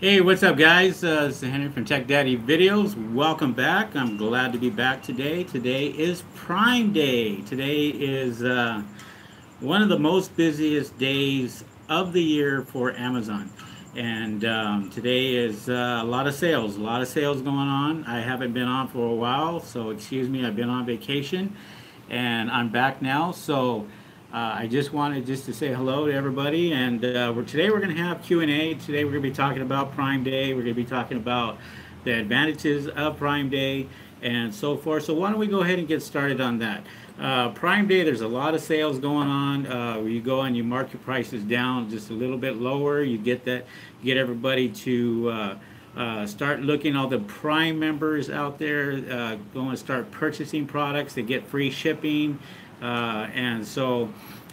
Hey, what's up, guys? This is Henry from Tech Daddy Videos. Welcome back. I'm glad to be back today. Today is Prime Day. Today is one of the most busiest days of the year for Amazon. And today is a lot of sales going on. I haven't been on for a while, so excuse me, I've been on vacation and I'm back now. So I just wanted just to say hello to everybody, and today we're going to have Q&A. Today we're going to be talking about Prime Day. We're going to be talking about the advantages of Prime Day and so forth. So why don't we go ahead and get started on that? Prime Day, there's a lot of sales going on. Where you go and you mark your prices down just a little bit lower. You get everybody to start looking. All the Prime members out there go and start purchasing products. They get free shipping, and so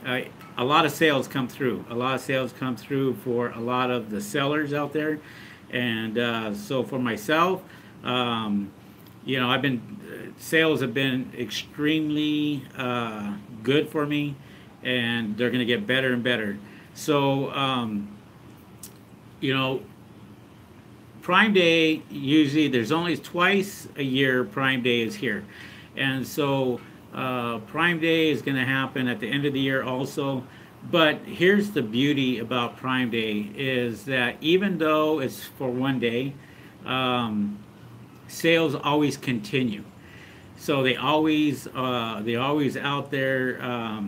a lot of sales come through. A lot of sales come through for a lot of the sellers out there, and so for myself. I've been sales have been extremely good for me, and they're going to get better and better. So, you know, Prime Day usually there's only twice a year Prime Day is here, and so Prime Day is going to happen at the end of the year also. But here's the beauty about Prime Day is that even though it's for one day, sales always continue. So they're always out there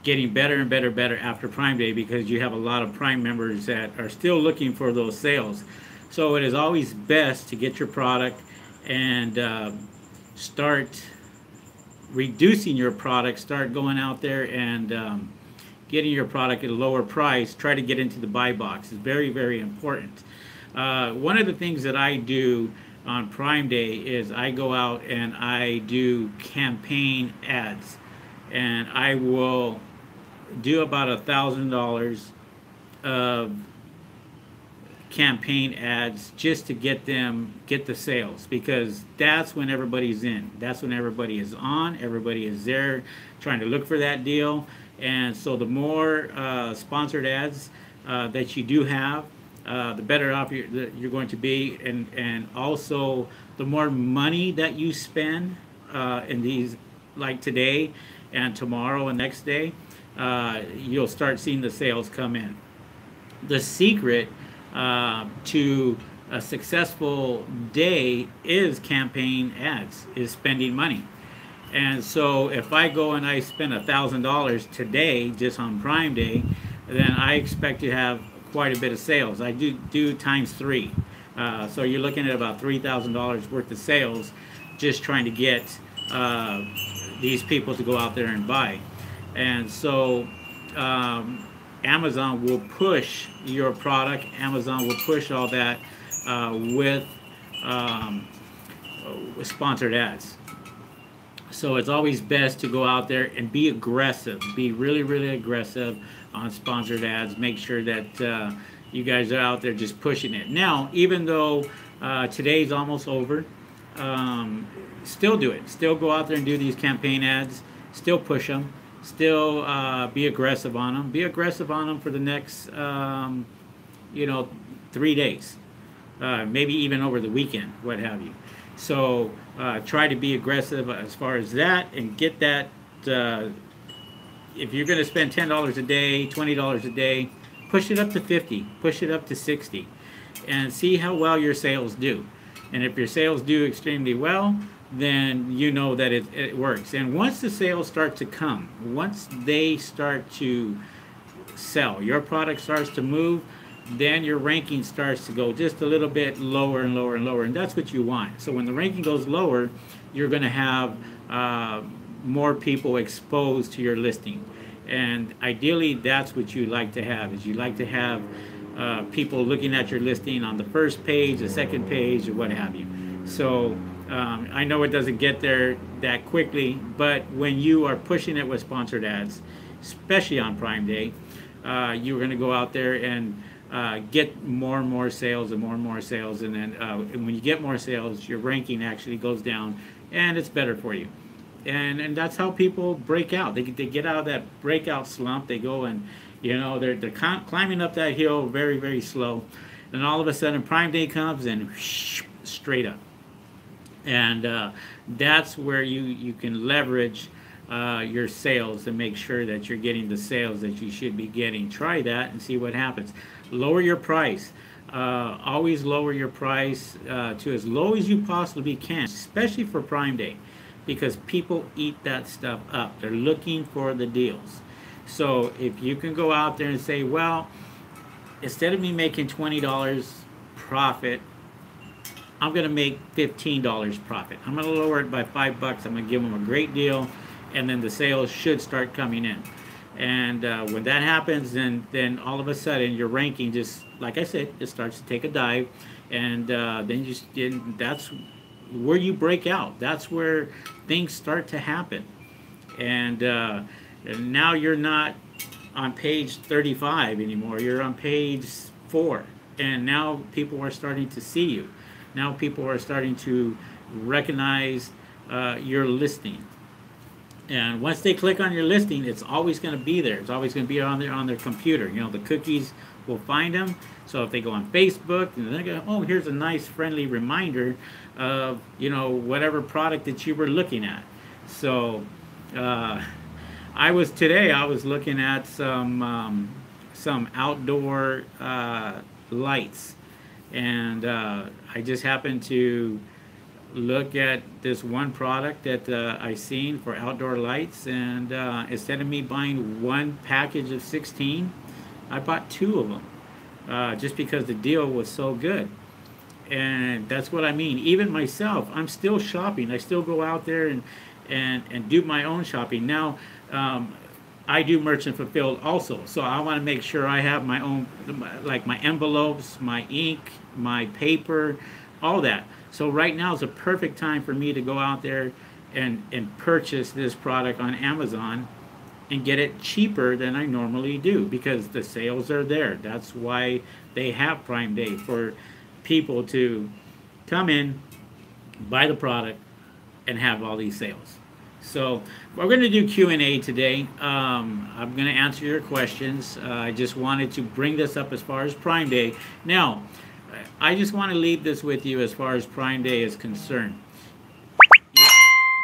getting better and better and better after Prime Day because you have a lot of Prime members that are still looking for those sales. So it is always best to get your product and start reducing your product. Start going out there and getting your product at a lower price. Try to get into the buy box. It's very, very important. One of the things that I do on Prime Day is I go out and I do campaign ads, and I will do about $1,000 of campaign ads just to get the sales, because that's when everybody's in. That's when everybody is on. Everybody is there trying to look for that deal, and so the more sponsored ads that you do have, the better off you're going to be, and also the more money that you spend in these, like today and tomorrow and next day, you'll start seeing the sales come in. The secret to a successful day is campaign ads, is spending money. And so if I go and I spend $1,000 today just on Prime Day, then I expect to have quite a bit of sales. I do times three. So you're looking at about $3,000 worth of sales just trying to get these people to go out there and buy. And so Amazon will push your product. Amazon will push all that with sponsored ads. So it's always best to go out there and be aggressive. Be really, really aggressive on sponsored ads. Make sure that you guys are out there just pushing it. Now, even though today's almost over, still do it. Still go out there and do these campaign ads. Still push them. Still be aggressive on them. Be aggressive on them for the next, 3 days. Maybe even over the weekend, what have you. So try to be aggressive as far as that and get that. If you're going to spend $10 a day, $20 a day, push it up to 50, push it up to 60, and see how well your sales do. And if your sales do extremely well, then you know that it works. And once the sales start to come, once they start to sell, your product starts to move, then your ranking starts to go just a little bit lower and lower and lower, and that's what you want. So when the ranking goes lower, you're going to have more people exposed to your listing, and ideally that's what you like to have. Is you like to have people looking at your listing on the first page, the second page, or what have you. So I know it doesn't get there that quickly, but when you are pushing it with sponsored ads, especially on Prime Day, you're going to go out there and get more and more sales and more sales, and then and when you get more sales, your ranking actually goes down, and it's better for you. And that's how people break out. They get out of that breakout slump. They go and they're climbing up that hill very, very slow, And all of a sudden Prime Day comes and straight up. And that's where you can leverage your sales and make sure that you're getting the sales that you should be getting. Try that and see what happens. Lower your price. Always lower your price to as low as you possibly can, especially for Prime Day, because people eat that stuff up. They're looking for the deals. So if you can go out there and say, well, instead of me making $20 profit, I'm going to make $15 profit. I'm going to lower it by $5. I'm going to give them a great deal, and then the sales should start coming in. And when that happens, then all of a sudden your ranking just, like I said, it starts to take a dive, and then that's where you break out. That's where things start to happen. And now you're not on page 35 anymore. You're on page 4, and now people are starting to see you. Now people are starting to recognize your listing. And once they click on your listing, it's always going to be there. It's always going to be on their computer. You know, the cookies will find them. So if they go on Facebook, and they go, oh, here's a nice friendly reminder of, you know, whatever product that you were looking at. So I was looking at some outdoor lights, and I just happened to look at this one product that I seen for outdoor lights, and instead of me buying one package of 16, I bought 2 of them, just because the deal was so good. And that's what I mean. Even myself, I'm still shopping. I still go out there and do my own shopping. Now, I do merchant fulfilled also, so I want to make sure I have my own, like my envelopes, my ink, my paper, all that. So right now is a perfect time for me to go out there and purchase this product on Amazon and get it cheaper than I normally do, because the sales are there. That's why they have Prime Day, for people to come in, buy the product, and have all these sales. So we're going to do Q&A today. I'm going to answer your questions. I just wanted to bring this up as far as Prime Day. Now, I just want to leave this with you as far as Prime Day is concerned. Yep,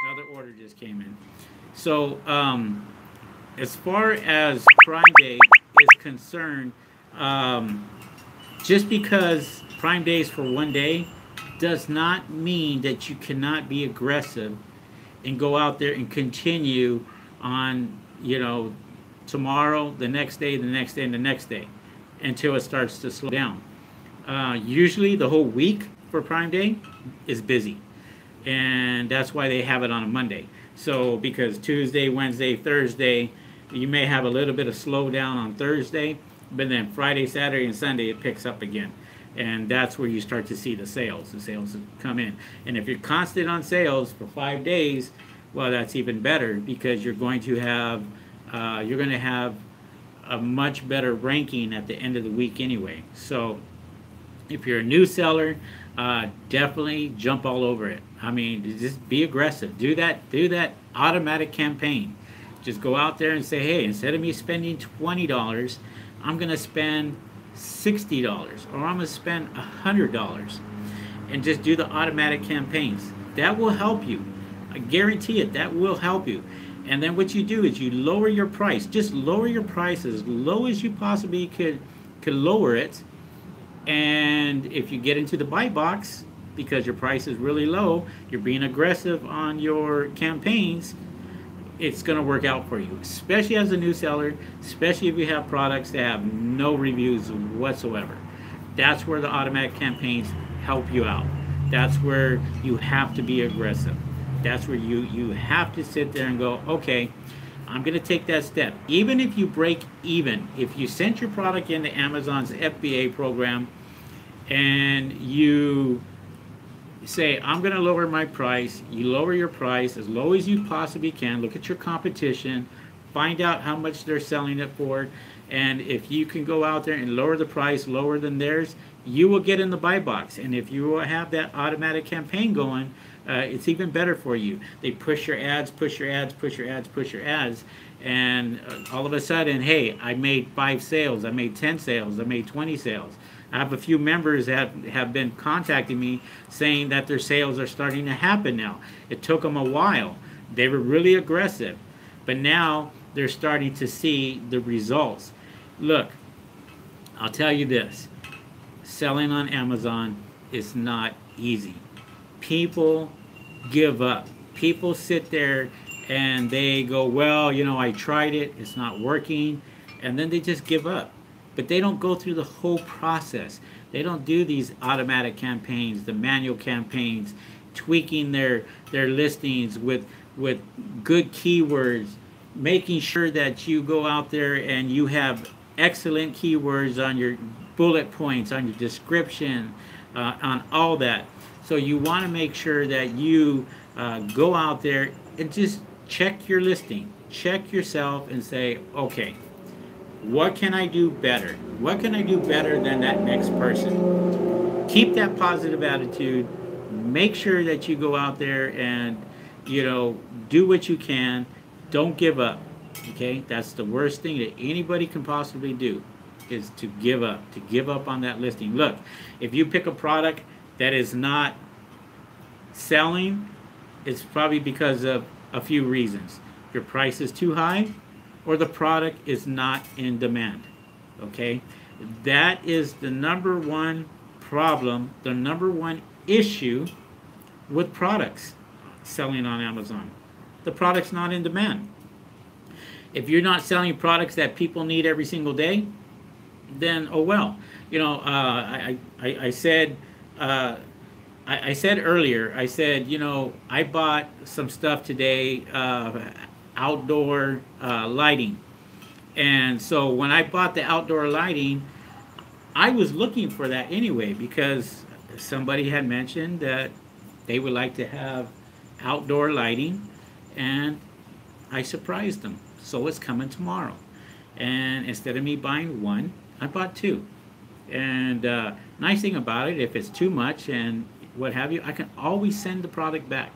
another order just came in. So as far as Prime Day is concerned, just because Prime Day is for one day does not mean that you cannot be aggressive and go out there and continue on, you know, tomorrow, the next day, the next day, and the next day, until it starts to slow down. Usually the whole week for Prime Day is busy, and that's why they have it on a Monday. So because Tuesday, Wednesday, Thursday, you may have a little bit of slowdown on Thursday, but then Friday, Saturday, and Sunday it picks up again. And that's where you start to see the sales. The sales come in. And if you're constant on sales for 5 days, well, that's even better, because you're going to have a much better ranking at the end of the week anyway. So if you're a new seller, definitely jump all over it. I mean, just be aggressive. Do that automatic campaign. Just go out there and say, hey, instead of me spending $20, I'm going to spend $60, or I'm going to spend $100, and just do the automatic campaigns. That will help you. I guarantee it. That will help you. And then what you do is you lower your price. Just lower your price as low as you possibly could lower it. And if you get into the buy box because your price is really low, you're being aggressive on your campaigns, it's going to work out for you, especially as a new seller, especially if you have products that have no reviews whatsoever. That's where the automatic campaigns help you out. That's where you have to be aggressive. That's where you have to sit there and go, okay, I'm going to take that step. Even if you break even, if you sent your product into Amazon's FBA program and you say, I'm going to lower my price, you lower your price as low as you possibly can, look at your competition, find out how much they're selling it for, and if you can go out there and lower the price lower than theirs, you will get in the buy box. And if you have that automatic campaign going, it's even better for you. They push your ads, push your ads, push your ads, push your ads, and all of a sudden, hey, I made 5 sales, I made 10 sales, I made 20 sales. I have a few members that have been contacting me saying that their sales are starting to happen now. It took them a while. They were really aggressive, but now they're starting to see the results. Look, I'll tell you this, selling on Amazon is not easy. People give up. People sit there and they go, well, you know, I tried it, it's not working, and then they just give up. But they don't go through the whole process. They don't do these automatic campaigns, the manual campaigns, tweaking their listings with good keywords, making sure that you go out there and you have excellent keywords on your bullet points, on your description, on all that. So you want to make sure that you go out there and just check your listing, check yourself and say, okay, what can I do better? What can I do better than that next person? Keep that positive attitude. Make sure that you go out there and, you know, do what you can. Don't give up. Okay, that's the worst thing that anybody can possibly do, is to give up on that listing. Look, if you pick a product that is not selling, it's probably because of a few reasons. Your price is too high, or the product is not in demand. Okay, that is the number one problem, the number one issue with products selling on Amazon. The product's not in demand. If you're not selling products that people need every single day, then oh well. You know, I said earlier, I said, you know, I bought some stuff today, outdoor lighting. And so when I bought the outdoor lighting, I was looking for that anyway, because somebody had mentioned that they would like to have outdoor lighting, and I surprised them. So it's coming tomorrow. And instead of me buying one, I bought two. And nice thing about it, if it's too much and what have you, I can always send the product back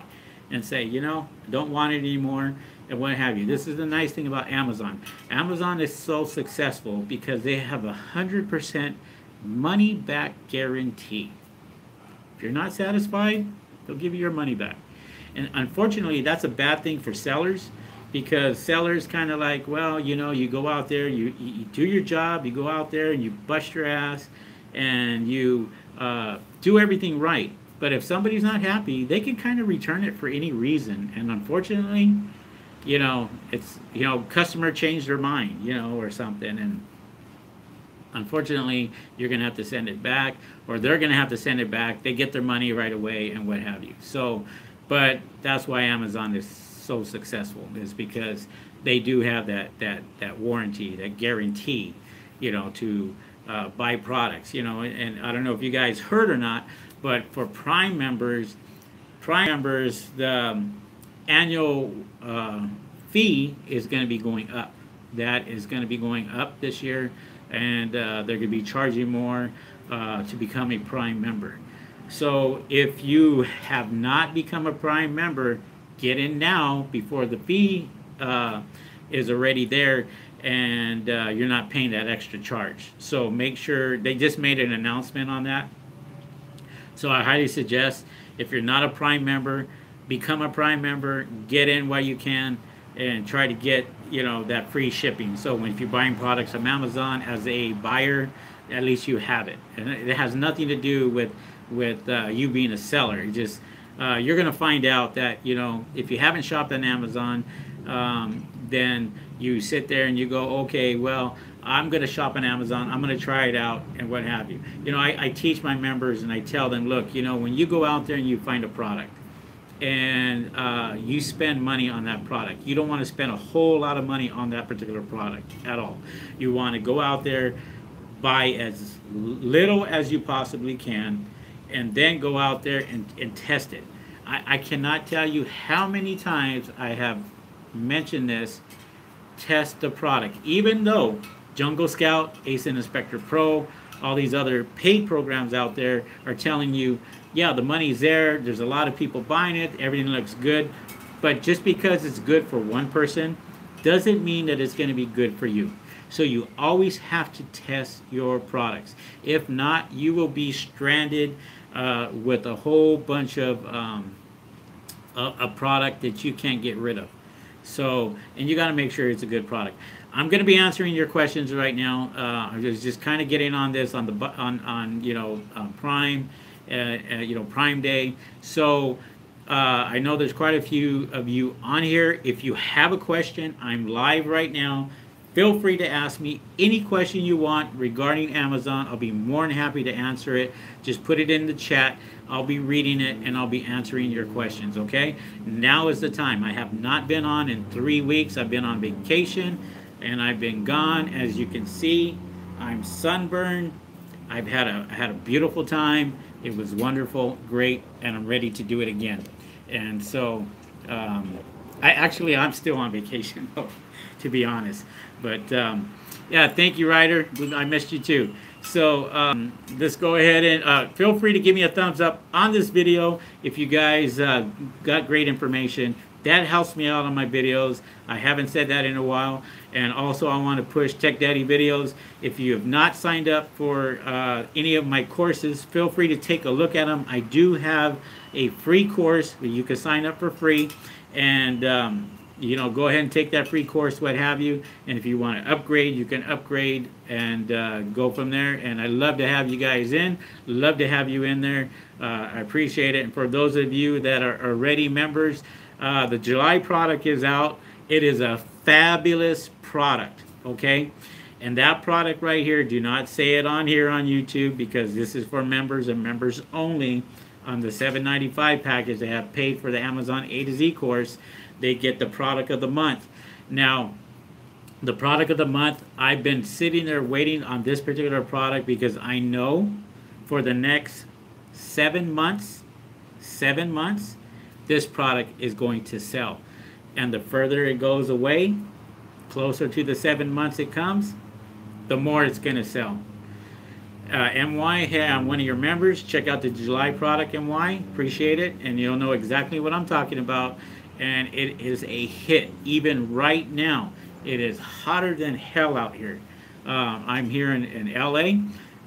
and say, you know, I don't want it anymore, and what have you. This is the nice thing about Amazon. Amazon is so successful because they have 100% money back guarantee. If you're not satisfied, they'll give you your money back. And unfortunately, that's a bad thing for sellers, because sellers kind of like, well, you know, you go out there, you do your job, you go out there and you bust your ass and you do everything right. But if somebody's not happy, they can kind of return it for any reason. And unfortunately, you know, it's, you know, customer changed their mind, you know, or something. And unfortunately, you're going to have to send it back, or they're going to have to send it back. They get their money right away and what have you. So, but that's why Amazon is so successful, is because they do have that warranty, that guarantee, you know, to buy products, you know. And I don't know if you guys heard or not, but for Prime members, the annual fee is going to be going up. That is going to be going up this year, and they're going to be charging more to become a Prime member. So if you have not become a Prime member, get in now before the fee is already there, and you're not paying that extra charge. So make sure, they just made an announcement on that. So I highly suggest, if you're not a Prime member, become a Prime member, get in while you can, and try to get, you know, that free shipping. So if you're buying products from Amazon as a buyer, at least you have it. And it has nothing to do with you being a seller. It just, you're going to find out that, you know, if you haven't shopped on Amazon, then you sit there and you go, okay, well, I'm going to shop on Amazon, I'm going to try it out, and what have you. You know, I teach my members and I tell them, look, you know, when you go out there and you find a product and you spend money on that product, you don't want to spend a whole lot of money on that particular product at all. You want to go out there, buy as little as you possibly can, and then go out there and test it. I cannot tell you how many times I have mentioned this: test the product. Even though Jungle Scout, ASIN Inspector Pro, all these other paid programs out there are telling you, yeah, the money's there, there's a lot of people buying it, everything looks good, but just because it's good for one person doesn't mean that it's going to be good for you. So you always have to test your products. If not, you will be stranded with a whole bunch of a product that you can't get rid of. So, and you got to make sure it's a good product. I'm going to be answering your questions right now. I was just kind of getting on this on the Prime, Prime Day. So I know there's quite a few of you on here. If you have a question, I'm live right now. Feel free to ask me any question you want regarding Amazon. I'll be more than happy to answer it. Just put it in the chat. I'll be reading it and I'll be answering your questions, okay? Now is the time. I have not been on in 3 weeks. I've been on vacation and I've been gone. As you can see, I'm sunburned. I had a beautiful time. It was wonderful, great, and I'm ready to do it again. And so, I'm still on vacation, to be honest. But yeah, thank you, Ryder. I missed you too. So let's go ahead and feel free to give me a thumbs up on this video if you guys got great information. That helps me out on my videos. I haven't said that in a while. And also I want to push Tech Daddy videos. If you have not signed up for any of my courses, feel free to take a look at them. I do have a free course that you can sign up for free. And go ahead and take that free course, what have you. And if you want to upgrade, you can upgrade and go from there. And I love to have you guys in. Love to have you in there. I appreciate it. And for those of you that are already members, the July product is out. It is a fabulous product, okay? And that product right here, do not say it on here on YouTube because this is for members and members only. On the $7.95 package, they have paid for the Amazon A to Z course. They get the product of the month. Now, the product of the month, I've been sitting there waiting on this particular product because I know for the next 7 months, this product is going to sell. And the further it goes away, closer to the 7 months it comes, the more it's going to sell. MY, hey, I'm one of your members. Check out the July product, MY. Appreciate it. And you'll know exactly what I'm talking about. And it is a hit. Even right now, it is hotter than hell out here. I'm here in LA.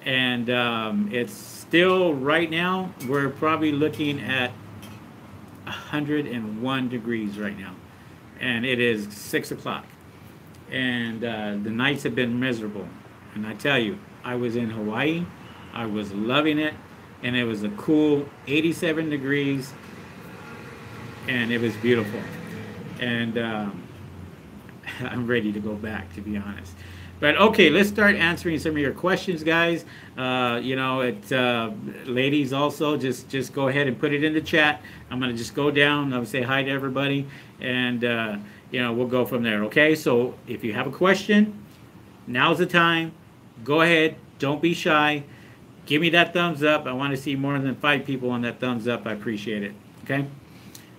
And it's still, right now, we're probably looking at 101 degrees right now. And it is 6 o'clock. And the nights have been miserable. And I tell you, I was in Hawaii. I was loving it. And it was a cool 87 degrees. And it was beautiful. And I'm ready to go back, to be honest. But okay, let's start answering some of your questions, guys. Ladies also, just go ahead and put it in the chat. I'm going to just go down. I'll say hi to everybody. And, we'll go from there, okay? So if you have a question, now's the time. Go ahead. Don't be shy. Give me that thumbs up. I want to see more than 5 people on that thumbs up. I appreciate it, okay?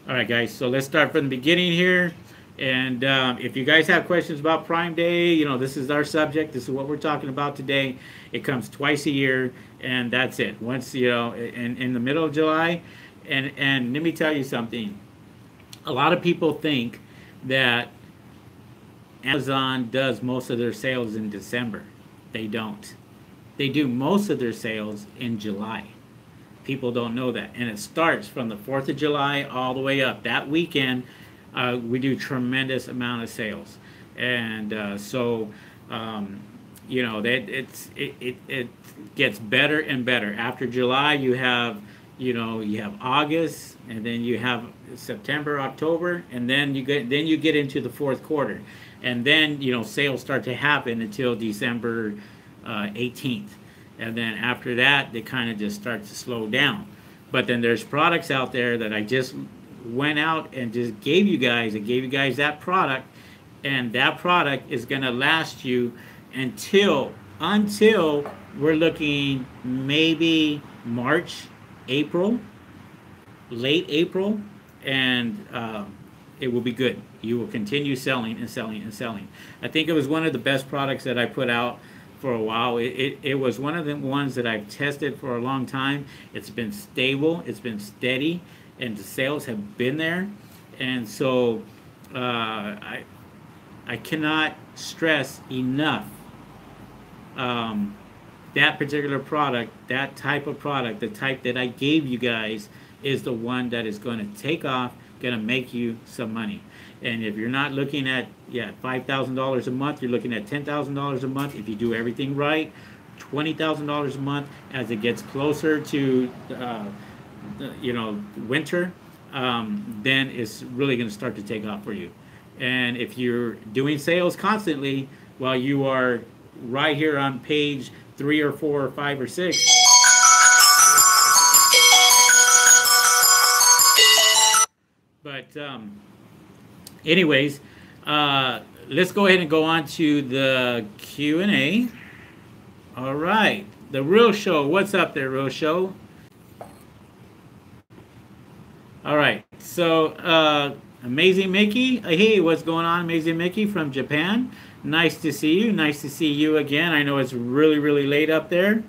All right, guys. So let's start from the beginning here. And if you guys have questions about Prime Day, this is our subject. This is what we're talking about today. It comes twice a year, and that's it. Once, in the middle of July. And let me tell you something. A lot of people think that Amazon does most of their sales in December. They don't. They do most of their sales in July. People don't know that. And it starts from the 4th of July all the way up. That weekend, we do tremendous amount of sales. And it gets better and better. After July, you have August, and then you have September, October, and then you get into the 4th quarter. And then, sales start to happen until December 18th. And then after that, they kind of just start to slow down. But then there's products out there that I just went out and just gave you guys. I gave you guys that product. And that product is going to last you until we're looking maybe March, April, late April. And it will be good. You will continue selling and selling and selling. I think it was one of the best products that I put out for a while. It was one of the ones that I've tested for a long time. It's been stable. It's been steady. And the sales have been there. And so I cannot stress enough that particular product, that type of product, the type that I gave you guys, is the one that is going to take off, going to make you some money. And if you're not looking at, yeah, $5,000 a month, you're looking at $10,000 a month. If you do everything right, $20,000 a month. As it gets closer to, winter, then it's really going to start to take off for you. And if you're doing sales constantly, while you are right here on page 3 or 4 or 5 or 6. But anyways, let's go ahead and go on to the Q&A. All right, the Real Show. What's up there, Real Show? All right, so Amazing Mickey. Hey, what's going on, Amazing Mickey from Japan? Nice to see you. Nice to see you again. I know it's really, really late up there.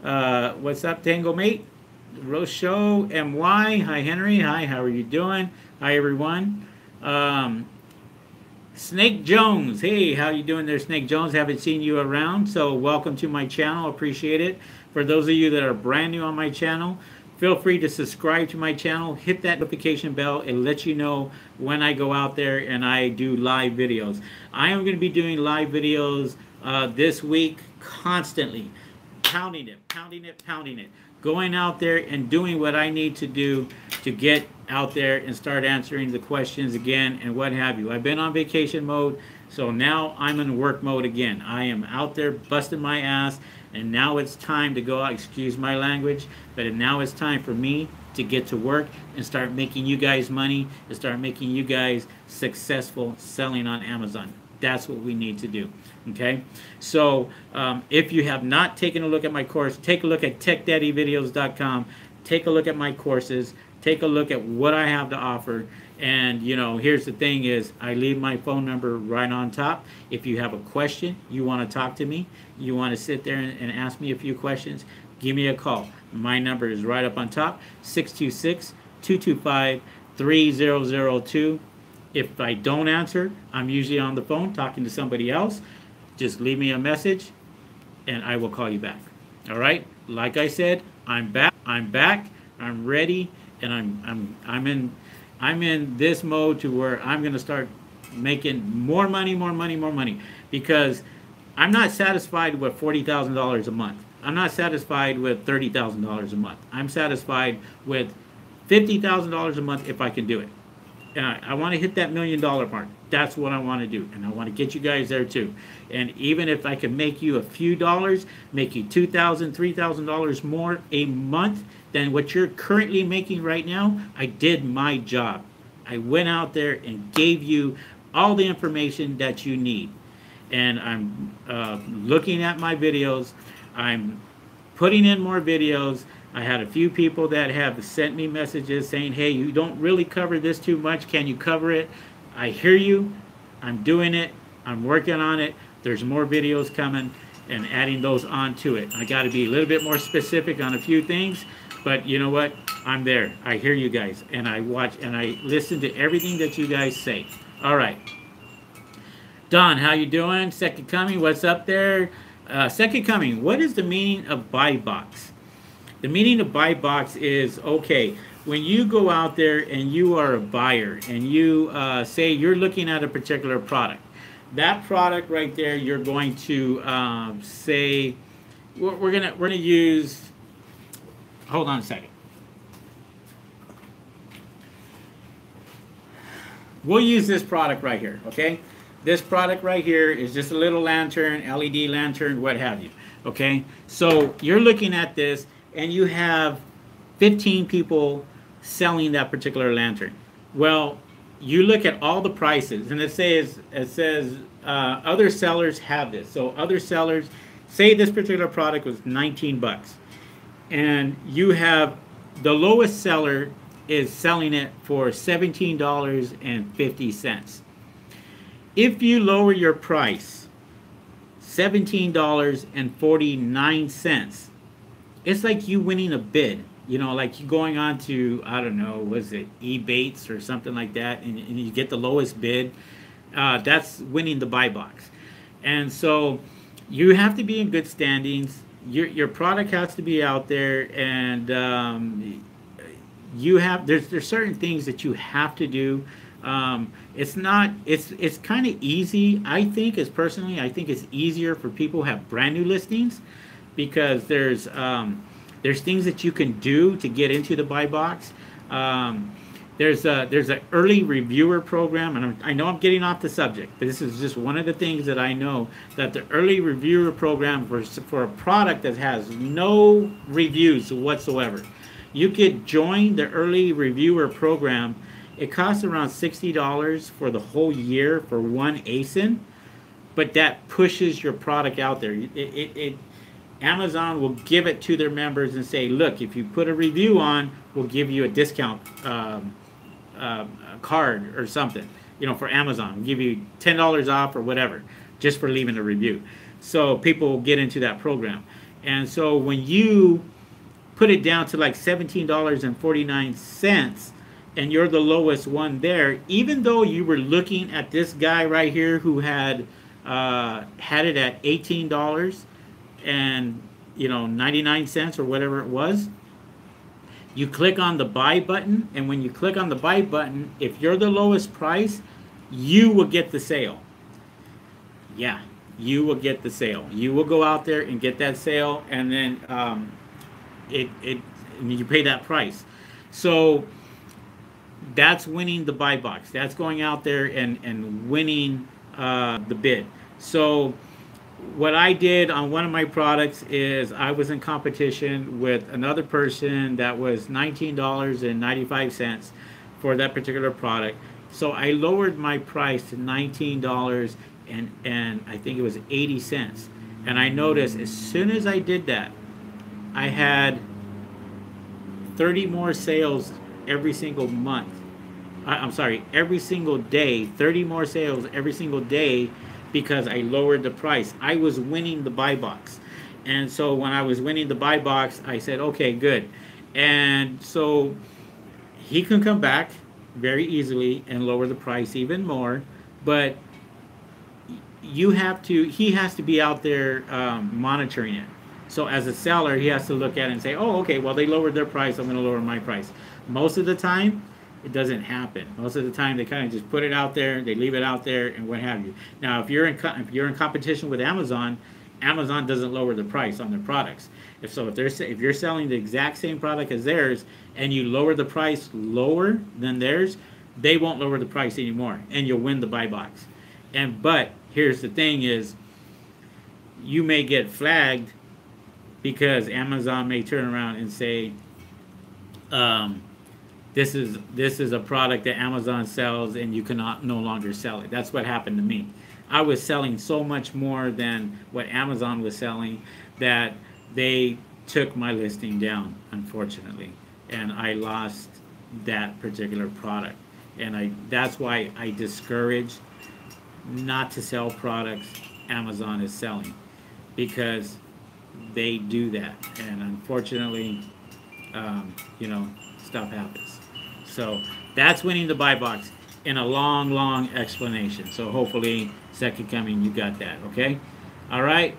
What's up, Tango Mate? Real Show, MY. Hi, Henry. Hi, how are you doing? Hi, everyone. Snake Jones. Hey, how you doing there, Snake Jones? Haven't seen you around, so welcome to my channel. Appreciate it. For those of you that are brand new on my channel, feel free to subscribe to my channel. Hit that notification bell. It lets you know when I go out there and I do live videos. I am going to be doing live videos this week constantly. Pounding it. Going out there and doing what I need to do to get out there and start answering the questions again and what have you. I've been on vacation mode, so now I'm in work mode again. I am out there busting my ass, and now it's time to go out, excuse my language, but now it's time for me to get to work and start making you guys money, and start making you guys successful selling on Amazon. That's what we need to do. Okay, so if you have not taken a look at my course, take a look at techdaddyvideos.com. Take a look at my courses. Take a look at what I have to offer. And here's the thing: is I leave my phone number right on top. If you have a question, you want to talk to me, you want to sit there and ask me a few questions, give me a call. My number is right up on top: 626-225-3002. If I don't answer, I'm usually on the phone talking to somebody else. Just leave me a message, and I will call you back. All right. Like I said, I'm back. I'm ready, and I'm in this mode to where I'm going to start making more money, because I'm not satisfied with $40,000 a month. I'm not satisfied with $30,000 a month. I'm satisfied with $50,000 a month if I can do it. I want to hit that $1 million mark. That's what I want to do, and I want to get you guys there too. And even if I can make you a few dollars, make you $2,000, $3,000 more a month than what you're currently making right now, I did my job. I went out there and gave you all the information that you need. And I'm looking at my videos. I'm putting in more videos. I had a few people that have sent me messages saying, hey, you don't really cover this too much. Can you cover it? I hear you. I'm doing it. I'm working on it. There's more videos coming and adding those on to it. I got to be a little bit more specific on a few things, but you know what? I'm there. I hear you guys, and I watch and I listen to everything that you guys say. All right. Don, how you doing? Second Coming, what's up there? Second Coming, what is the meaning of buy box? The meaning of buy box is, okay, when you go out there and you are a buyer and you say you're looking at a particular product, that product right there, you're going to say, we're gonna use, hold on a second. We'll use this product right here, okay? This product right here is just a little lantern, LED lantern, what have you, okay? So you're looking at this, and you have 15 people selling that particular lantern. Well, you look at all the prices, and it says other sellers have this. So other sellers, say this particular product was 19 bucks, and you have the lowest seller is selling it for $17.50. If you lower your price $17.49, it's like you winning a bid. Like you going on to, I don't know, was it Ebates or something like that, and you get the lowest bid. That's winning the buy box. And so you have to be in good standings. Your product has to be out there, and you have there's certain things that you have to do. It's not it's kind of easy. I think, as personally, I think it's easier for people who have brand new listings, because there's things that you can do to get into the buy box. Um, there's an early reviewer program, and I know I'm getting off the subject, but this is just one of the things that I know, that the early reviewer program for a product that has no reviews whatsoever, you could join the early reviewer program. It costs around $60 for the whole year for one ASIN, but that pushes your product out there. Amazon will give it to their members and say, look, if you put a review on, we'll give you a discount card or something, for Amazon. We'll give you $10 off or whatever, just for leaving a review. So people will get into that program. And so when you put it down to like $17.49, and you're the lowest one there, even though you were looking at this guy right here who had it at $18 and 99 cents or whatever it was, you click on the buy button, and when you click on the buy button, if you're the lowest price, you will get the sale. Yeah, you will get the sale. You will go out there and get that sale, and then you pay that price. So that's winning the buy box. That's going out there and winning the bid. So what I did on one of my products is I was in competition with another person that was $19.95 for that particular product. So I lowered my price to $19 and I think it was 80 cents. And I noticed as soon as I did that, I had 30 more sales every single month. I'm sorry, every single day, 30 more sales every single day, because I lowered the price. I was winning the buy box. And so when I was winning the buy box, I said, okay, good. And so he can come back very easily and lower the price even more, but he has to be out there monitoring it. So as a seller, he has to look at it and say, oh, okay, well, they lowered their price, I'm going to lower my price. Most of the time, it doesn't happen. Most of the time, they kind of just put it out there, they leave it out there, and what have you. Now, if you're in competition with Amazon, Amazon doesn't lower the price on their products. If you're selling the exact same product as theirs, and you lower the price lower than theirs, they won't lower the price anymore, and you'll win the buy box. But here's the thing: is you may get flagged because Amazon may turn around and say, this is a product that Amazon sells and you cannot no longer sell it. That's what happened to me. I was selling so much more than what Amazon was selling that they took my listing down, unfortunately, and I lost that particular product. And that's why I discourage not to sell products Amazon is selling, because they do that, and unfortunately, stuff happens. So that's winning the buy box in a long explanation. So hopefully, second coming, you got that. Okay, all right.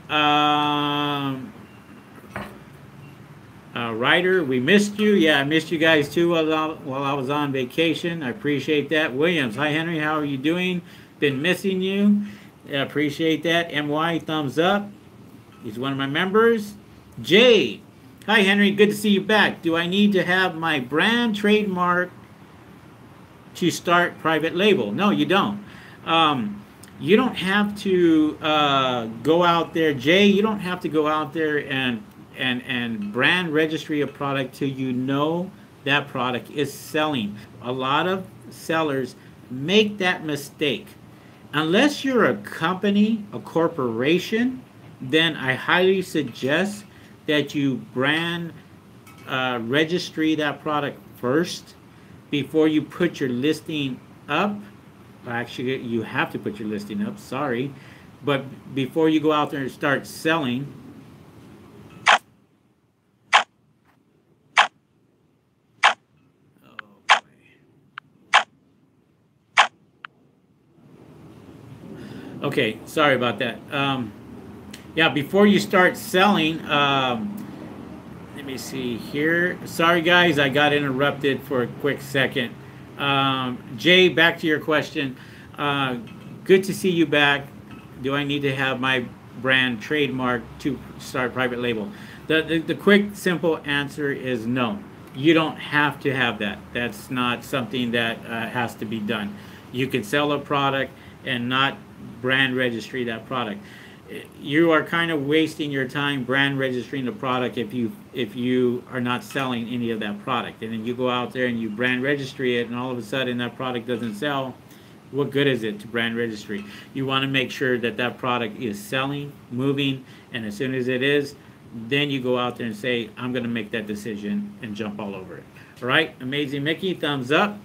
Ryder, we missed you. Yeah, I missed you guys too while I was on vacation. I appreciate that. Williams, hi Henry, how are you doing? Been missing you. Yeah, appreciate that. MY, thumbs up. He's one of my members. Jay, hi Henry, good to see you back. Do I need to have my brand trademark to start private label? No, you don't. You don't have to go out there, Jay. You don't have to go out there and brand registry a product till you know that product is selling. A lot of sellers make that mistake. Unless you're a company, a corporation, then I highly suggest that you brand registry that product first before you put your listing up. Actually, you have to put your listing up, sorry. But before you go out there and start selling, okay, sorry about that. Yeah, before you start selling, let me see here. Sorry, guys, I got interrupted for a quick second. Jay, back to your question. Uh, Good to see you back. Do I need to have my brand trademark to start private label? The quick, simple answer is no. You don't have to have that. That's not something that has to be done. You can sell a product and not brand registry that product. You are kind of wasting your time brand registering the product if you are not selling any of that product, and then you go out there and you brand registry it, and all of a sudden that product doesn't sell. What good is it to brand registry? You want to make sure that that product is selling, moving, and as soon as it is, then you go out there and say, I'm going to make that decision and jump all over it. All right, Amazing Mickey, thumbs up.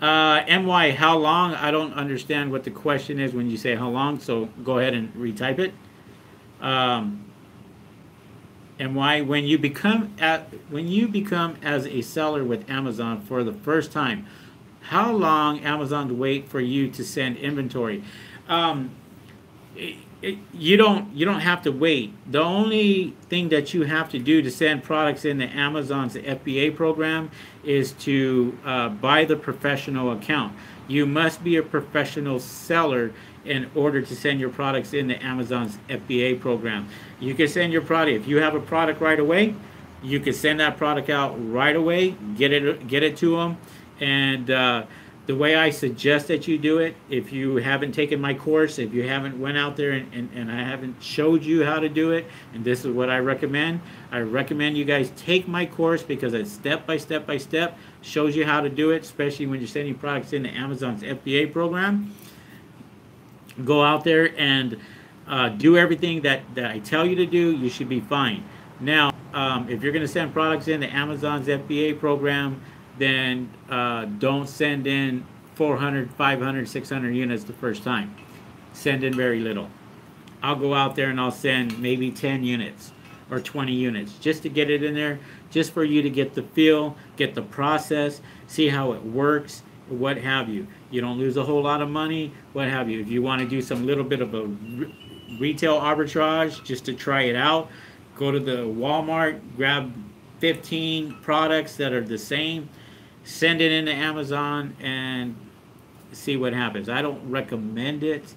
MY, how long? I don't understand what the question is when you say how long, so go ahead and retype it. Um, MY, when you become as a seller with Amazon for the first time, how long Amazon wait for you to send inventory? Um, you don't have to wait. The only thing that you have to do to send products into Amazon's FBA program is to buy the professional account. You must be a professional seller in order to send your products into Amazon's FBA program. You can send your product if you have a product right away. You can send that product out right away. Get it to them, and the way I suggest that you do it, if you haven't taken my course, if you haven't went out there and I haven't showed you how to do it, and this is what I recommend you guys take my course, because it's step by step by step, shows you how to do it, especially when you're sending products into Amazon's FBA program. Go out there and do everything that I tell you to do. You should be fine. Now, if you're going to send products into Amazon's FBA program, then don't send in 400, 500, 600 units the first time. Send in very little. I'll go out there and I'll send maybe 10 units or 20 units just to get it in there, just for you to get the feel, get the process, see how it works, what have you. You don't lose a whole lot of money, what have you. If you want to do some little bit of a retail arbitrage just to try it out, go to the Walmart, grab 15 products that are the same, send it into Amazon and see what happens. I don't recommend it.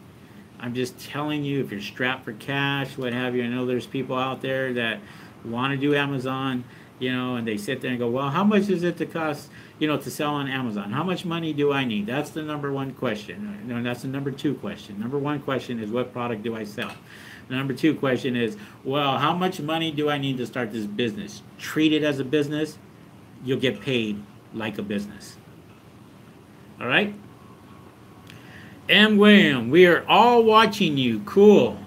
I'm just telling you, if you're strapped for cash, what have you. I know there's people out there that want to do Amazon, and they sit there and go, well, how much is it to cost, to sell on Amazon? How much money do I need? That's the number one question. No, that's the number two question. Number one question is, what product do I sell? The number two question is, well, how much money do I need to start this business? Treat it as a business. You'll get paid like a business. All right? M. William, we are all watching you. Cool.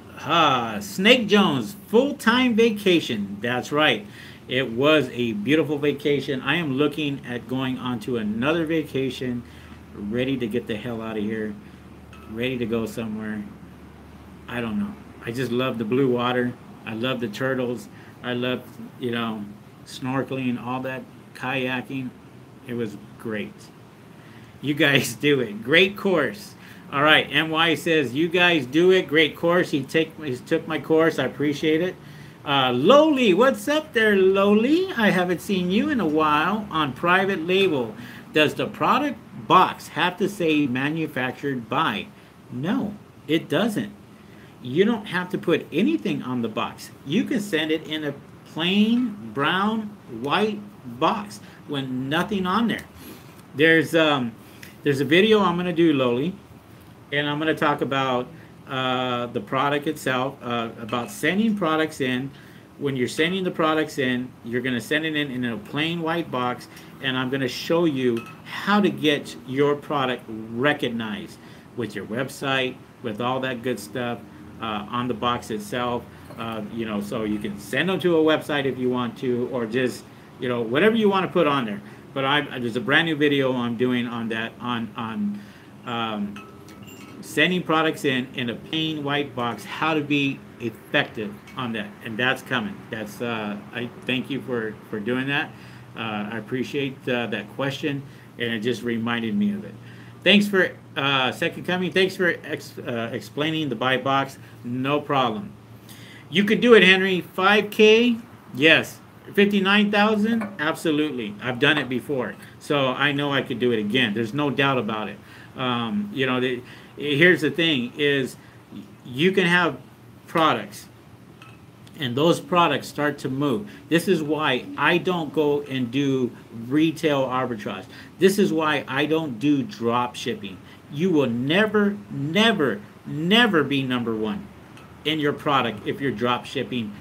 Snake Jones, full-time vacation. That's right. It was a beautiful vacation. I am looking at going on to another vacation, ready to get the hell out of here, ready to go somewhere. I don't know. I just love the blue water. I love the turtles. I love, snorkeling, all that, kayaking. It was great. You guys do it. Great course. All right. MY says, you guys do it. Great course. He took my course. I appreciate it. Lowly, what's up there, Lowly? I haven't seen you in a while on private label. Does the product box have to say manufactured by? No, it doesn't. You don't have to put anything on the box. You can send it in a plain brown, white box with nothing on there. There's a video I'm going to do, Lowly, and I'm going to talk about the product itself, about sending products in. When you're sending the products in, you're going to send it in a plain white box, and I'm going to show you how to get your product recognized with your website, with all that good stuff on the box itself. So you can send them to a website if you want to, or just, whatever you want to put on there. But there's a brand new video I'm doing on that, on sending products in a plain white box, how to be effective on that, and that's coming. That's I thank you for doing that. I appreciate that question, and it just reminded me of it. Thanks for Second Coming. Thanks for explaining the buy box. No problem. You could do it, Henry. 5K, yes. 59,000, absolutely. I've done it before, so I know I could do it again. There's no doubt about it. You know, here's the thing: is you can have products, and those products start to move. This is why I don't go and do retail arbitrage. This is why I don't do drop shipping. You will never, never, never be number one in your product if you're drop shipping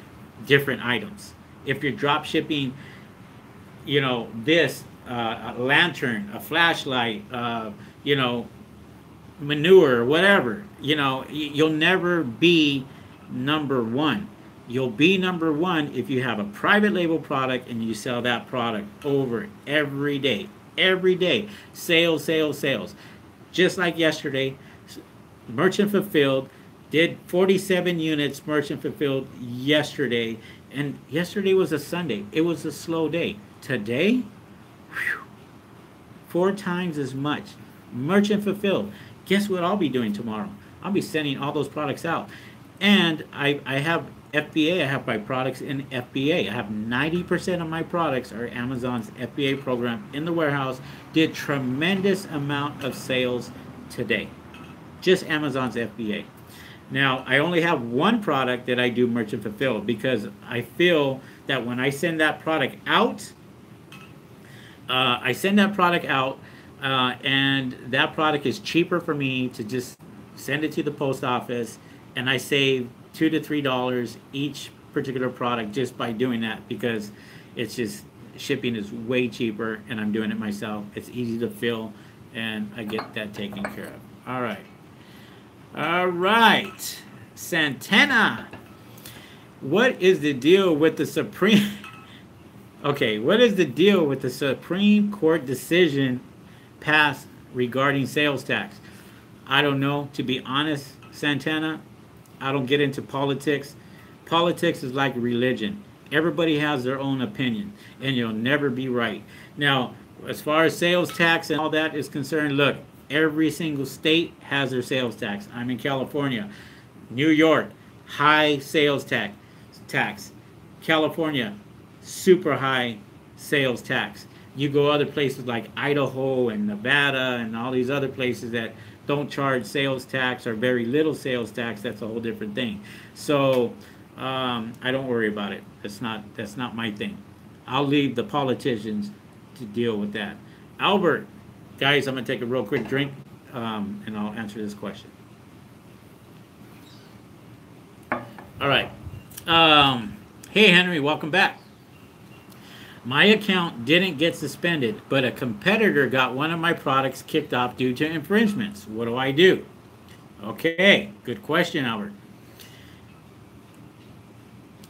different items. If you're drop shipping, you know, this a lantern, a flashlight, you know, manure, whatever, you know, you'll never be number one. You'll be number one if you have a private label product and you sell that product over every day. Every day. Sales, sales, sales. Just like yesterday, Merchant Fulfilled did 47 units Merchant Fulfilled yesterday. And yesterday was a Sunday. It was a slow day. Today, whew, 4 times as much. Merchant Fulfilled. Guess what I'll be doing tomorrow? I'll be sending all those products out. And I have FBA. I have my products in FBA. I have 90% of my products are Amazon's FBA program in the warehouse. Did tremendous amount of sales today. Just Amazon's FBA. Now, I only have one product that I do Merchant Fulfilled because I feel that when I send that product out, and that product is cheaper for me to just send it to the post office, and I save $2 to $3 each particular product just by doing that, because it's just shipping is way cheaper and I'm doing it myself. It's easy to fill and I get that taken care of. All right. All right. Santana. What is the deal with the Supreme Okay, what is the deal with the Supreme Court decision passed regarding sales tax? I don't know, to be honest, Santana. I don't get into politics. Politics is like religion. Everybody has their own opinion, and you'll never be right. Now, as far as sales tax and all that is concerned, look, every single state has their sales tax. I'm in California. New York, high sales tax. California, super high sales tax. You go other places like Idaho and Nevada and all these other places that don't charge sales tax or very little sales tax. That's a whole different thing. So I don't worry about it. That's not my thing. I'll leave the politicians to deal with that. Albert, guys, I'm gonna take a real quick drink and I'll answer this question. All right. Hey Henry, welcome back. My account didn't get suspended, but a competitor got one of my products kicked off due to infringements. What do I do? Okay, good question, Albert.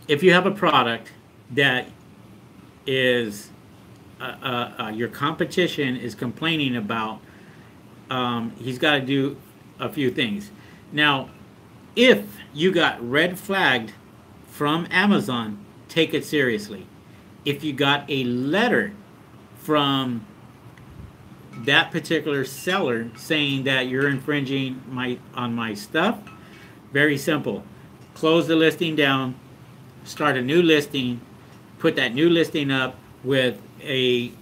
If you have a product that is your competition is complaining about, he's got to do a few things. Now, if you got red flagged from Amazon, take it seriously. If you got a letter from that particular seller saying that you're infringing on my stuff, very simple. Close the listing down, start a new listing, put that new listing up with a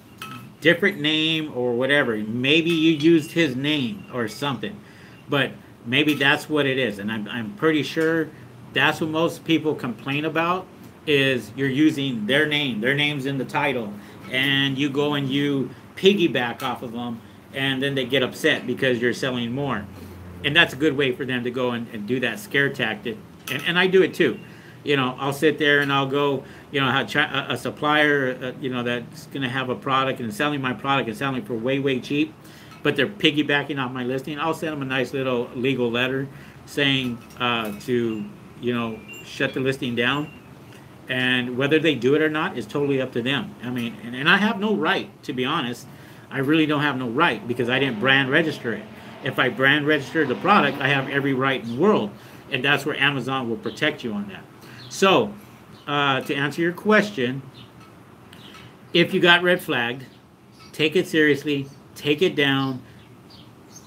different name or whatever. Maybe you used his name or something, but maybe that's what it is. And I'm pretty sure that's what most people complain about, is you're using their name. Their name's in the title, and you go and you piggyback off of them, and then they get upset because you're selling more. And that's a good way for them to go and do that scare tactic. And I do it too. You know, I'll sit there and I'll go, you know, a supplier, you know, that's going to have a product and selling my product and selling for way, way cheap, but they're piggybacking off my listing. I'll send them a nice little legal letter saying to, you know, shut the listing down. And whether they do it or not is totally up to them. I mean, and I have no right, to be honest. I really don't have no right because I didn't brand register it. If I brand register the product, I have every right in the world. And that's where Amazon will protect you on that. So, to answer your question, if you got red flagged, take it seriously, take it down.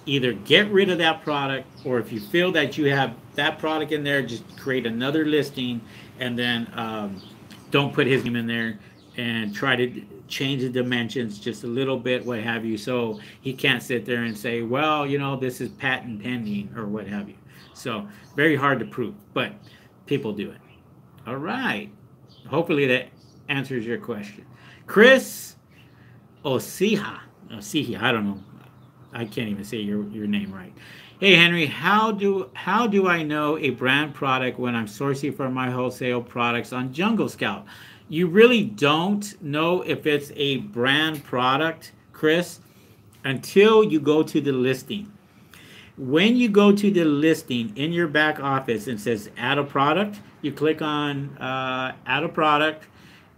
either get rid of that product, or if you feel that you have that product in there, just create another listing, and then don't put his name in there, and try to change the dimensions just a little bit, what have you, so he can't sit there and say, well, you know, this is patent pending or what have you. So very hard to prove, but people do it. All right. Hopefully that answers your question. Chris Osiha, I don't know. I can't even say your name right. Hey Henry, how do I know a brand product when I'm sourcing for my wholesale products on Jungle Scout? You really don't know if it's a brand product, Chris, until you go to the listing. When you go to the listing in your back office and says add a product, you click on add a product,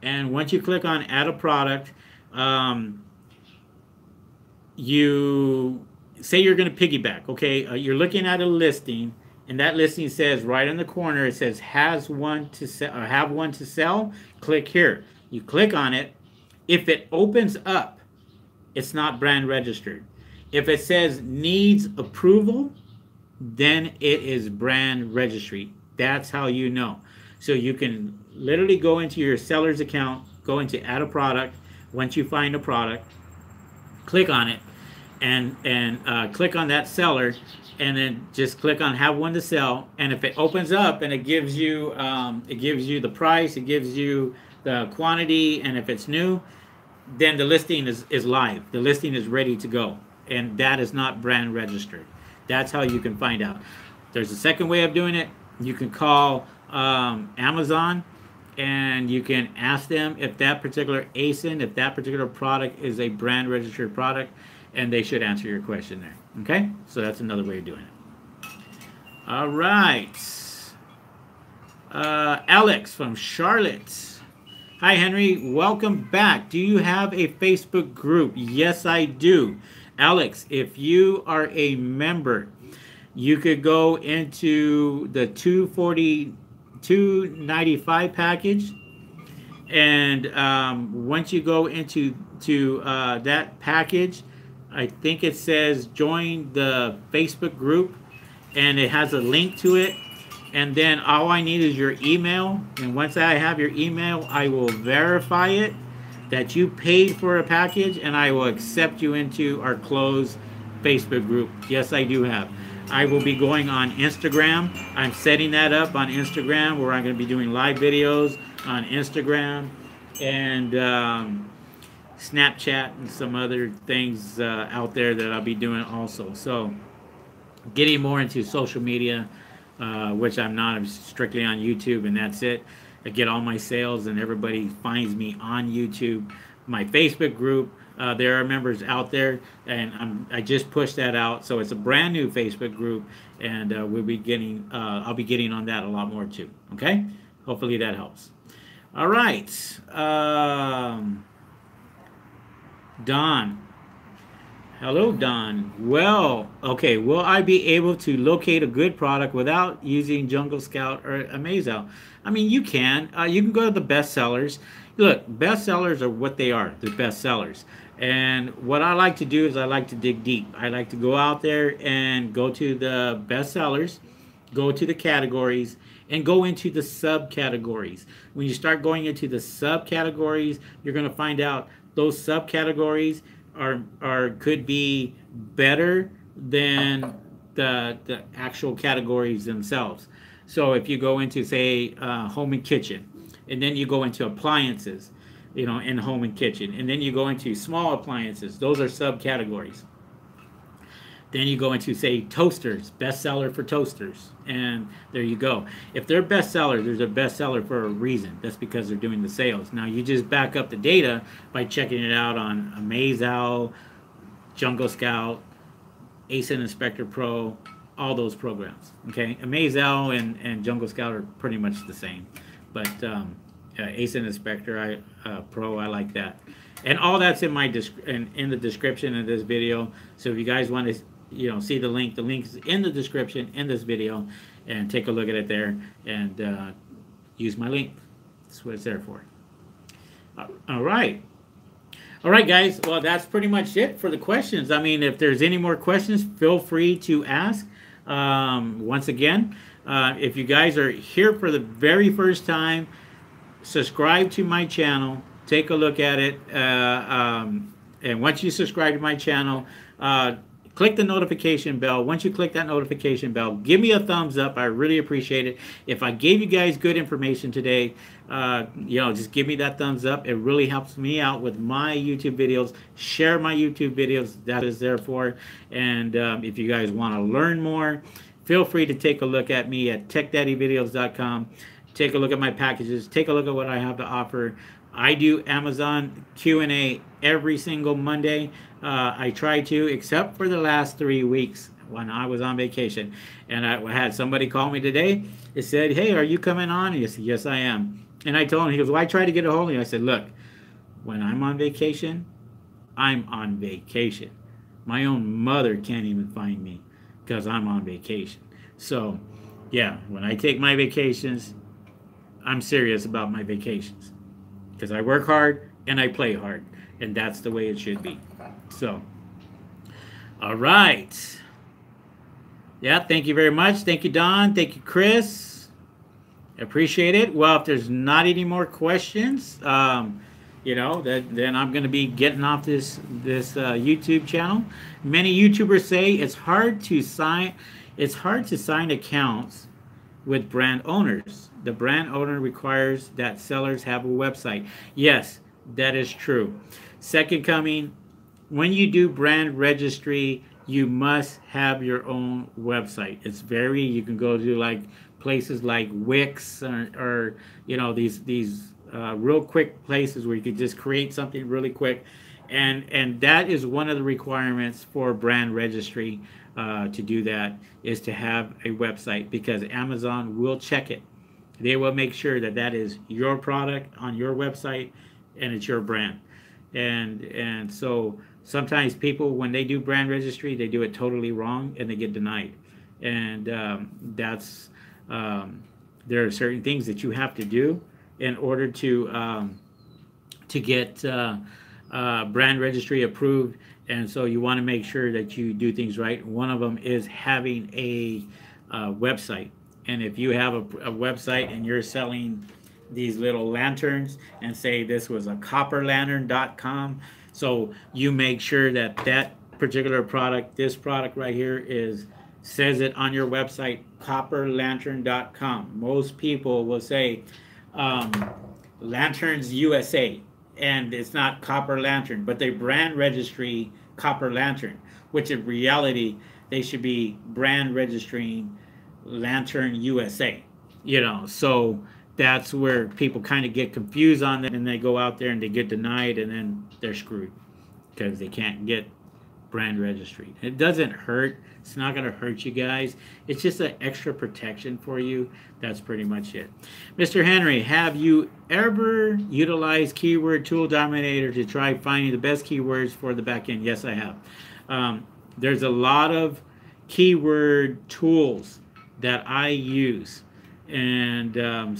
and once you click on add a product, you say you're going to piggyback. Okay, you're looking at a listing, and that listing says right in the corner, it says has one to sell or have one to sell. Click here. You click on it. If it opens up, it's not brand registered. If it says needs approval, then it is brand registry. That's how you know. So you can literally go into your seller's account, go into add a product. Once you find a product, click on it, and click on that seller, and then just click on have one to sell. And if it opens up and it gives you the price, it gives you the quantity, and if it's new, then the listing is live. The listing is ready to go, and that is not brand registered. That's how you can find out. There's a second way of doing it. You can call Amazon, and you can ask them if that particular ASIN, if that particular product is a brand registered product, and they should answer your question there. Okay? So that's another way of doing it. All right. Alex from Charlotte. Hi, Henry. Welcome back. Do you have a Facebook group? Yes, I do. Alex, if you are a member, you could go into the $295 package, and once you go into that package, I think it says join the Facebook group, and it has a link to it, and then all I need is your email, and once I have your email, I will verify it that you paid for a package, and I will accept you into our closed Facebook group. Yes, I do have. I will be going on Instagram. I'm setting that up on Instagram, where I'm going to be doing live videos on Instagram, and Snapchat, and some other things out there that I'll be doing also. So getting more into social media, which I'm not. I'm strictly on YouTube, and that's it. I get all my sales, and everybody finds me on YouTube. My Facebook group, there are members out there, and I just pushed that out, so it's a brand new Facebook group, and we'll be getting I'll be getting on that a lot more too. Okay, hopefully that helps. All right, Don. Hello, Don. Well, okay, will I be able to locate a good product without using Jungle Scout or Amazel? I mean, you can. You can go to the best sellers. Look, best sellers are what they are. They're best sellers. And what I like to do is I like to dig deep. I like to go out there and go to the best sellers, go to the categories, and go into the subcategories. When you start going into the subcategories, you're going to find out those subcategories could be better than the actual categories themselves. So if you go into, say, home and kitchen, and then you go into appliances, you know, in home and kitchen, and then you go into small appliances, those are subcategories. Then you go into, say, toasters, bestseller for toasters, and there you go. If they're bestsellers, there's a bestseller for a reason. That's because they're doing the sales. Now, you just back up the data by checking it out on Amazel, Jungle Scout, ASIN Inspector Pro, all those programs. Okay, Amazel and Jungle Scout are pretty much the same, but ASIN Inspector Pro, I like that. And all that's in my in the description of this video. So if you guys want to, you know, see the link is in the description in this video, and take a look at it there, and use my link. That's what it's there for. All right. All right, guys. Well, that's pretty much it for the questions. I mean, if there's any more questions, feel free to ask. Once again, if you guys are here for the very first time, subscribe to my channel. Take a look at it. And once you subscribe to my channel, click the notification bell. Once you click that notification bell, give me a thumbs up. I really appreciate it. If I gave you guys good information today, just give me that thumbs up. It really helps me out with my YouTube videos. Share my YouTube videos. That is there for. And if you guys want to learn more, feel free to take a look at me at techdaddyvideos.com. Take a look at my packages. Take a look at what I have to offer. I do Amazon Q&A every single Monday. I try to, except for the last 3 weeks when I was on vacation. And I had somebody call me today. It said, hey, are you coming on? He said, yes, I am. And I told him, he goes, well, I tried to get a hold of you. I said, look, when I'm on vacation, I'm on vacation. My own mother can't even find me because I'm on vacation. So, yeah, when I take my vacations, I'm serious about my vacations because I work hard and I play hard, and that's the way it should be. So, all right. Yeah, thank you very much. Thank you, Don. Thank you, Chris. Appreciate it. Well, if there's not any more questions, then I'm going to be getting off this YouTube channel. Many YouTubers say it's hard to sign accounts with brand owners. The brand owner requires that sellers have a website. Yes, that is true. Second coming, when you do brand registry, you must have your own website. It's you can go to like places like Wix or these real quick places where you can just create something really quick. And that is one of the requirements for brand registry to do that, is to have a website, because Amazon will check it. They will make sure that that is your product on your website and it's your brand. And so sometimes people, when they do brand registry, they do it totally wrong and they get denied. And there are certain things that you have to do in order to get brand registry approved. And so you want to make sure that you do things right. One of them is having a website. And if you have a website and you're selling these little lanterns, and say this was a copperlantern.com, so you make sure that that particular product, this product right here, says it on your website, copperlantern.com. Most people will say Lanterns USA, and it's not Copper Lantern, but they brand registry Copper Lantern, which in reality they should be brand registering Lantern USA. So that's where people kind of get confused on that, and they go out there and they get denied, and then they're screwed because they can't get brand registry. It doesn't hurt. It's not going to hurt you guys. It's just an extra protection for you. That's pretty much it. Mr. Henry, have you ever utilized Keyword Tool Dominator to try finding the best keywords for the back end? Yes, I have. There's a lot of keyword tools that I use. And yeah,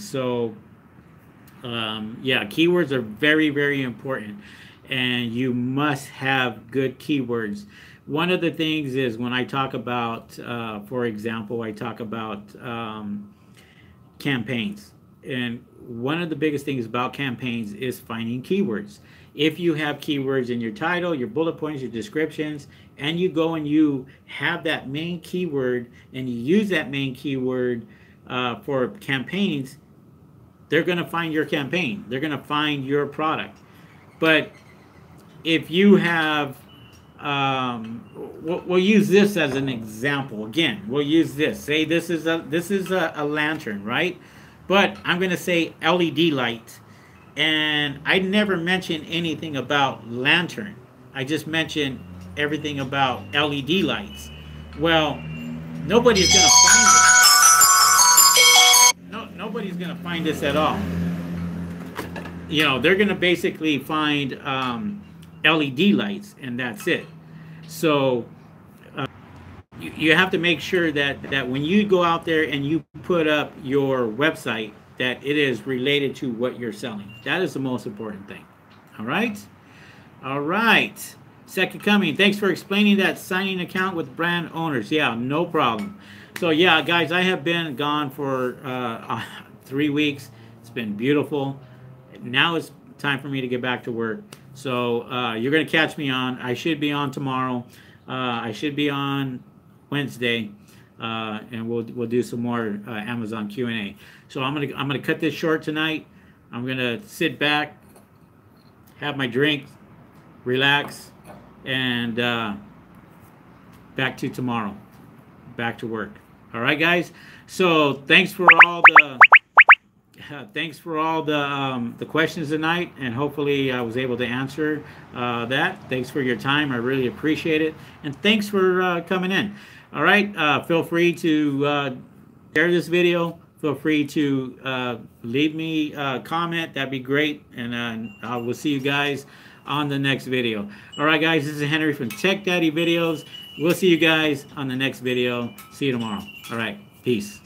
keywords are very, very important. And you must have good keywords. One of the things is when I talk about, for example, I talk about campaigns. And one of the biggest things about campaigns is finding keywords. If you have keywords in your title, your bullet points, your descriptions, and you go and you have that main keyword and you use that main keyword for campaigns, they're going to find your campaign. They're going to find your product. But if you have, we'll use this as an example. Again, we'll use this. Say this is a lantern, right? But I'm going to say LED light, and I never mentioned anything about lantern. I just mentioned everything about LED lights. Well, nobody's going to find it. Nobody's going to find this at all. They're going to basically find LED lights, and that's it. So you have to make sure that when you go out there and you put up your website, that it is related to what you're selling. That is the most important thing. All right? All right. Second coming. Thanks for explaining that signing account with brand owners. Yeah, no problem. So yeah, guys, I have been gone for 3 weeks. It's been beautiful. Now it's time for me to get back to work. So you're gonna catch me on. I should be on tomorrow. I should be on Wednesday, and we'll do some more Amazon Q&A. So I'm gonna cut this short tonight. I'm gonna sit back, have my drink, relax, and back to tomorrow, back to work. All right, guys. So thanks for all the questions tonight, and hopefully I was able to answer that. Thanks for your time. I really appreciate it, and thanks for coming in. All right. Feel free to share this video. Feel free to leave me a comment. That'd be great, and I will see you guys on the next video. All right, guys, this is Henry from Tech Daddy Videos. We'll see you guys on the next video. See you tomorrow. All right, peace.